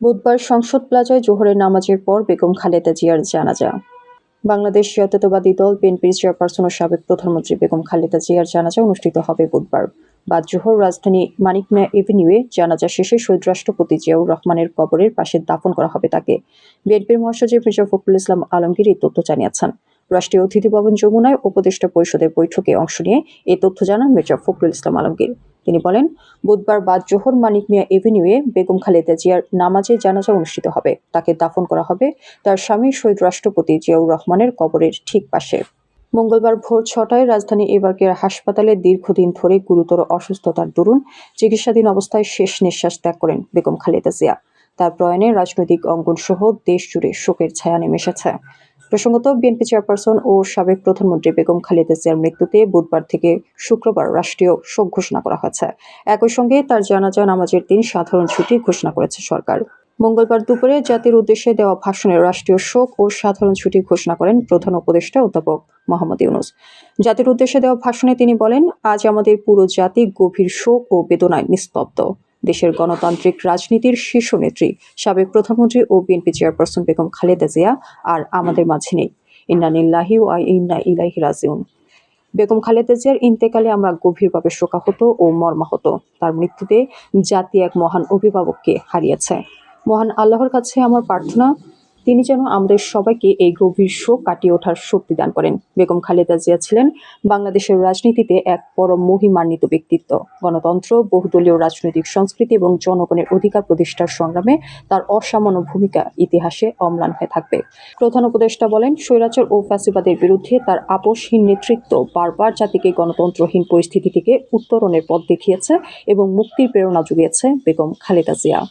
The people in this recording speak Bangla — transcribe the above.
বুধবার সংসদ প্লাজায় জোহরের নামাজের পর বেগম খালেদা জিয়ার জানাজা। বাংলাদেশ জাতীয়তাবাদী দল বিএনপির চেয়ারপারসন ও সাবেক প্রধানমন্ত্রী বেগম খালেদা জিয়ার জানাজা অনুষ্ঠিত হবে বুধবার বাদ জোহর রাজধানী মানিক মিয়া এভিনিউয়ে। জানাজা শেষে শহীদ রাষ্ট্রপতি জিয়াউর রহমানের কবরের পাশে দাফন করা হবে তাকে। বিএনপির মহাসচিব মির্জা ফখরুল ইসলাম আলমগীর এই তথ্য জানিয়েছেন। রাষ্ট্রীয় অতিথি ভবন যমুনায় উপদেষ্টা পরিষদের বৈঠকে অংশ নিয়ে এই তথ্য জানান মির্জা ফখরুল ইসলাম আলমগীর। তিনি বলেন, বুধবার বাদ জোহর মানিক মিয়া এভিনিউয়ে বেগম খালেদা জিয়ার নামাজে জানাজা অনুষ্ঠিত হবে। তাকে দাফন করা হবে তার স্বামী শহীদ রাষ্ট্রপতি জিয়াউর রহমানের কবরের ঠিক পাশে। মঙ্গলবার ভোর 6টায় রাজধানী এভারকেয়ার হাসপাতালে দীর্ঘদিন ধরে গুরুতর অসুস্থতার দরুন চিকিৎসাধীন অবস্থায় শেষ নিঃশ্বাস ত্যাগ করেন বেগম খালেদা জিয়া। তার প্রয়াণে রাজনৈতিক অঙ্গন সহ দেশ জুড়ে শোকের ছায়া নেমে এসেছে। প্রসঙ্গত, বিএনপি চেয়ারপারসন ও সাবেক প্রধানমন্ত্রী বেগম খালেদা জিয়ার মৃত্যুতে বুধবার থেকে শুক্রবার রাষ্ট্রীয় শোক ঘোষণা করা হয়েছে। একই সঙ্গে তার জানাজা নামাজের দিন সাধারণ ছুটি ঘোষণা করেছে সরকার। মঙ্গলবার দুপুরে জাতির উদ্দেশ্যে দেওয়া ভাষণে রাষ্ট্রীয় শোক ও সাধারণ ছুটি ঘোষণা করেন প্রধান উপদেষ্টা অধ্যাপক মোহাম্মদ ইউনূস। জাতির উদ্দেশ্যে দেওয়া ভাষণে তিনি বলেন, আজ আমাদের পুরো জাতি গভীর শোক ও বেদনায় নিস্তব্ধ। দেশের গণতান্ত্রিক রাজনীতির শীর্ষ নেত্রী সাবেক প্রধানমন্ত্রী ও বিএনপি চেয়ারপারসন বেগম খালেদা জিয়া আর আমাদের মাঝে নেই। ইন্না লিল্লাহি ওয়া ইন্না ইলাইহি রাজিউন। বেগম খালেদা জিয়ার ইন্তেকালে আমরা গভীরভাবে শোকাহত ও মর্মাহত। তার মৃত্যুতে জাতি এক মহান অভিভাবককে হারিয়েছে। মহান আল্লাহর কাছে আমার প্রার্থনা, তিনি যেন আমাদের সবাইকে এই গভীর শোক কাটিয়ে ওঠার শক্তি দান করেন। বেগম খালেদা জিয়া ছিলেন বাংলাদেশের রাজনীতিতে এক পরম মহিমান্বিত ব্যক্তিত্ব। গণতন্ত্র, বহুদলীয় রাজনৈতিক সংস্কৃতি এবং জনগণের অধিকার প্রতিষ্ঠার সংগ্রামে তার অসামান্য ভূমিকা ইতিহাসে অম্লান হয়ে থাকবে। প্রধান উপদেষ্টা বলেন, স্বৈরাচার ও ফ্যাসিবাদের বিরুদ্ধে তার আপোষহীন নেতৃত্ব বারবার জাতিকে গণতন্ত্রহীন পরিস্থিতি থেকে উত্তরণের পথ দেখিয়েছে এবং মুক্তির প্রেরণা জুগিয়েছে বেগম খালেদা জিয়া।